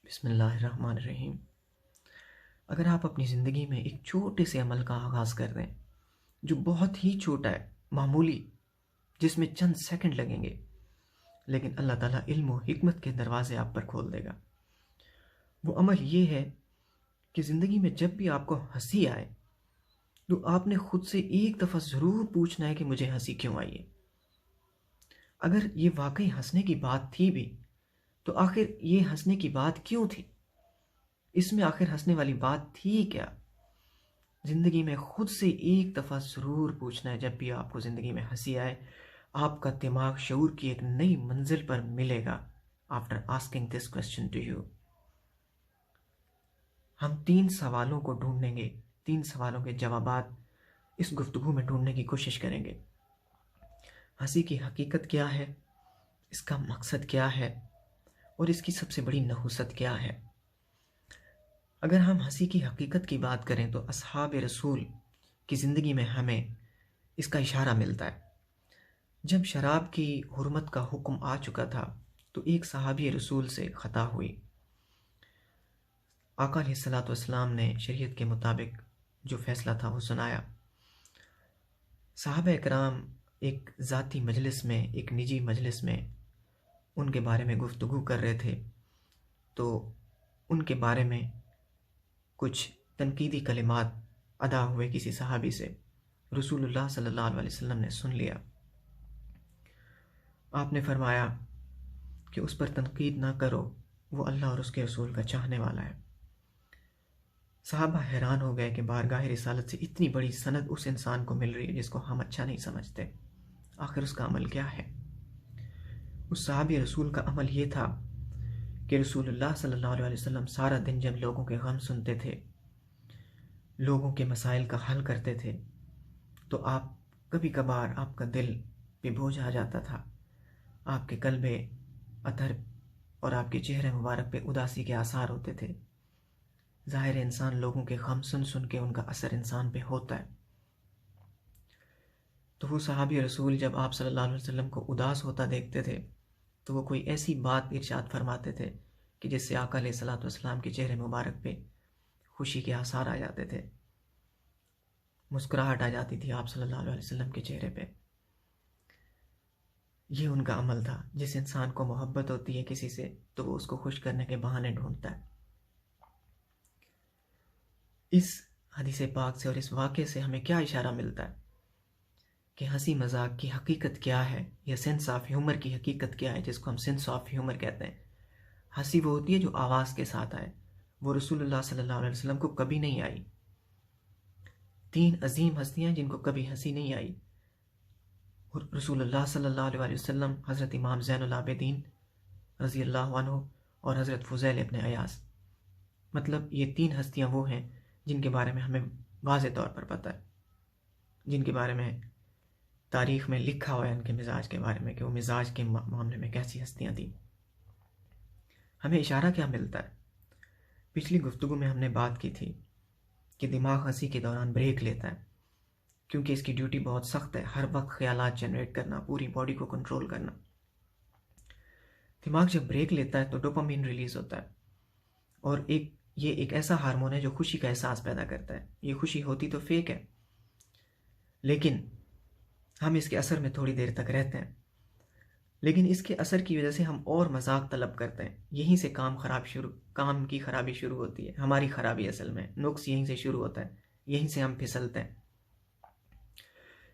बिस्मिल्लाहिर्रहमानिर्रहीम। अगर आप अपनी ज़िंदगी में एक छोटे से अमल का आगाज़ कर दें जो बहुत ही छोटा है, मामूली, जिसमें चंद सेकंड लगेंगे, लेकिन अल्लाह ताला इल्म और हिकमत के दरवाज़े आप पर खोल देगा। वो अमल ये है कि ज़िंदगी में जब भी आपको हंसी आए तो आपने खुद से एक दफ़ा ज़रूर पूछना है कि मुझे हंसी क्यों आई है। अगर ये वाकई हंसने की बात थी भी तो आखिर ये हंसने की बात क्यों थी? इसमें आखिर हंसने वाली बात थी क्या? ज़िंदगी में खुद से एक दफ़ा ज़रूर पूछना है, जब भी आपको ज़िंदगी में हंसी आए, आपका दिमाग शऊर की एक नई मंजिल पर मिलेगा। After asking this question to you, हम 3 सवालों को ढूंढेंगे, 3 सवालों के जवाबात इस गुफ्तगू में ढूंढने की कोशिश करेंगे। हंसी की हकीकत क्या है, इसका मकसद क्या है और इसकी सबसे बड़ी नहुसत क्या है। अगर हम हंसी की हकीकत की बात करें तो असहाब रसूल की ज़िंदगी में हमें इसका इशारा मिलता है। जब शराब की हुर्मत का हुक्म आ चुका था तो एक सहाबी रसूल से ख़ता हुई। आका अलैहिस्सलातु वस्सलाम ने शरीयत के मुताबिक जो फ़ैसला था वो सुनाया। सहाबा इकराम एक ज़ाती मजलिस में, एक निजी मजलिस में उनके बारे में गुफ्तगू कर रहे थे, तो उनके बारे में कुछ तनकीदी कलिमात अदा हुए किसी सहाबी से। रसूलुल्लाह सल्लल्लाहु अलैहि वसल्लम ने सुन लिया। आपने फरमाया कि उस पर तनकीद ना करो, वो अल्लाह और उसके रसूल का चाहने वाला है। सहाबा हैरान हो गए कि बारगाह रिसालत से इतनी बड़ी सनद उस इंसान को मिल रही है जिसको हम अच्छा नहीं समझते, आखिर उसका अमल क्या है। उस सहाबी रसूल का अमल ये था कि रसूलुल्लाह सल्लल्लाहु अलैहि वसल्लम सारा दिन जब लोगों के गम सुनते थे, लोगों के मसाइल का हल करते थे, तो आप कभी कभार आपका दिल पे बोझ आ जाता था, आपके कल्बे अतर और आपके चेहरे मुबारक पे उदासी के आसार होते थे। ज़ाहिर इंसान लोगों के गम सुन सुन के उनका असर इंसान पे होता है। तो वो सहाबी रसूल जब आप सल्लल्लाहु अलैहि वसल्लम को उदास होता देखते थे तो वो कोई ऐसी बात इरशाद फरमाते थे कि जिससे आका अलैहिस्सलातु वस्सलाम के चेहरे मुबारक पे खुशी के आसार आ जाते थे, मुस्कुराहट आ जाती थी आप सल्लल्लाहु अलैहि वसल्लम के चेहरे पे। ये उनका अमल था। जिस इंसान को मोहब्बत होती है किसी से तो वो उसको खुश करने के बहाने ढूंढता है। इस हदीस पाक से और इस वाक़े से हमें क्या इशारा मिलता है कि हंसी मजाक की हकीकत क्या है, या सेंस ऑफ ह्यूमर की हकीकत क्या है, जिसको हम सेंस ऑफ ह्यूमर कहते हैं। हंसी वो होती है जो आवाज़ के साथ आए। वो रसूलुल्लाह सल्लल्लाहु अलैहि वसल्लम को कभी नहीं आई। 3 अजीम हस्तियां जिनको कभी हंसी नहीं आई, रसूलुल्लाह सल्लल्लाहु अलैहि वसल्लम, हज़रत इमाम ज़ैनुल आबिदीन रज़ी अल्लाह अन्हु और हज़रत फ़ुज़ैल इब्न अयाज़। मतलब ये 3 हस्तियां वो हैं जिनके बारे में हमें वाज़े तौर पर पता है, जिनके बारे में तारीख़ में लिखा हुआ है, उनके मिजाज के बारे में कि वो मिजाज के मामले में कैसी हस्तियां थी। हमें इशारा क्या मिलता है? पिछली गुफ्तगू में हमने बात की थी कि दिमाग हंसी के दौरान ब्रेक लेता है, क्योंकि इसकी ड्यूटी बहुत सख्त है, हर वक्त ख्यालात जनरेट करना, पूरी बॉडी को कंट्रोल करना। दिमाग जब ब्रेक लेता है तो डोपामिन रिलीज होता है, और ये एक ऐसा हार्मोन है जो खुशी का एहसास पैदा करता है। ये खुशी होती तो फेक है, लेकिन हम इसके असर में थोड़ी देर तक रहते हैं, लेकिन इसके असर की वजह से हम और मजाक तलब करते हैं। यहीं से काम की खराबी शुरू होती है। हमारी खराबी असल में नुक्स यहीं से शुरू होता है, यहीं से हम फिसलते हैं।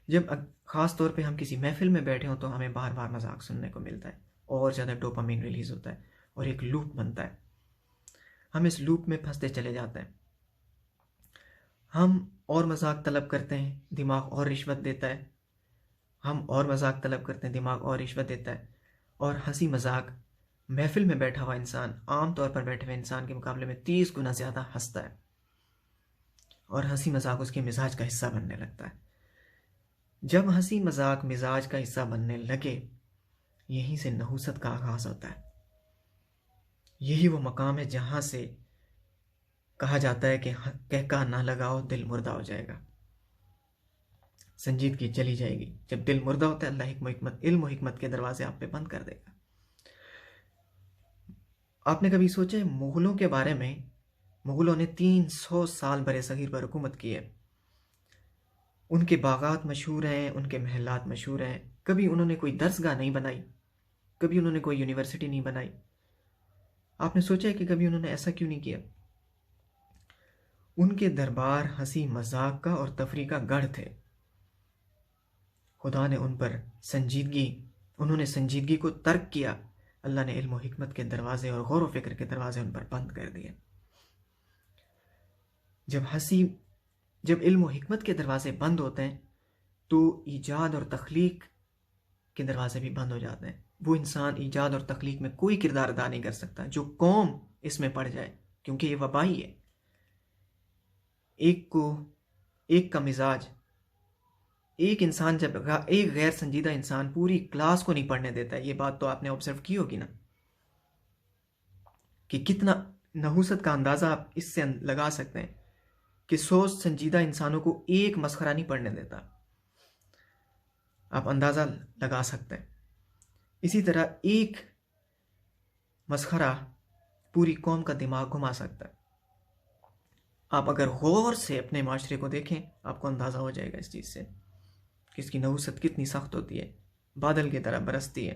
जब ख़ास तौर पे हम किसी महफिल में बैठे हों तो हमें बार बार मजाक सुनने को मिलता है, और ज़्यादा डोपामिन रिलीज होता है और एक लूप बनता है। हम इस लूप में फंसते चले जाते हैं। हम और मजाक तलब करते हैं, दिमाग और रिश्वत देता है। हम और मजाक तलब करते हैं, दिमाग और रिश्वत देता है। और हंसी मजाक, महफिल में बैठा हुआ इंसान आम तौर पर बैठे हुए इंसान के मुकाबले में 30 गुना ज़्यादा हंसता है, और हंसी मजाक उसके मिजाज का हिस्सा बनने लगता है। जब हंसी मजाक मिजाज का हिस्सा बनने लगे, यहीं से नहुसत का आगाज होता है। यही वो मकाम है जहां से कहा जाता है कि कहका ना लगाओ दिल मुर्दा हो जाएगा, संजीदगी चली जाएगी। जब दिल मुर्दा होता है, अल्लाह इल्म हिकमत के दरवाजे आप पे बंद कर देगा। आपने कभी सोचा है मुग़लों के बारे में? मुग़लों ने 300 साल बरे सग़ीर पर हुकूमत की है। उनके बागात मशहूर हैं, उनके महलात मशहूर हैं। कभी उन्होंने कोई दरसगाह नहीं बनाई, कभी उन्होंने कोई यूनिवर्सिटी नहीं बनाई। आपने सोचा है कि कभी उन्होंने ऐसा क्यों नहीं किया? उनके दरबार हंसी मजाक का और तफरी का गढ़ थे। खुदा ने उन पर उन्होंने संजीदगी को तर्क किया। अल्लाह ने इल्म व हिकमत के दरवाजे और गौर व फिक्र के दरवाजे उन पर बंद कर दिए। जब इल्म व हिकमत के दरवाजे बंद होते हैं तो ईजाद और तख्लीक के दरवाजे भी बंद हो जाते हैं। वो इंसान ईजाद और तख्लीक में कोई किरदार अदा नहीं कर सकता जो कौम इसमें पड़ जाए, क्योंकि ये वबाई है। एक का मिजाज, एक इंसान जब एक गैर संजीदा इंसान पूरी क्लास को नहीं पढ़ने देता है, ये बात तो आपने ऑब्जर्व की होगी ना, कि कितना नहुसत का अंदाज़ा आप इससे लगा सकते हैं कि 100 संजीदा इंसानों को एक मसखरा नहीं पढ़ने देता। आप अंदाज़ा लगा सकते हैं। इसी तरह एक मसखरा पूरी कौम का दिमाग घुमा सकता है। आप अगर गौर से अपने माशरे को देखें, आपको अंदाज़ा हो जाएगा इस चीज़ से कि इसकी नहुसत कितनी सख्त होती है, बादल की तरह बरसती है।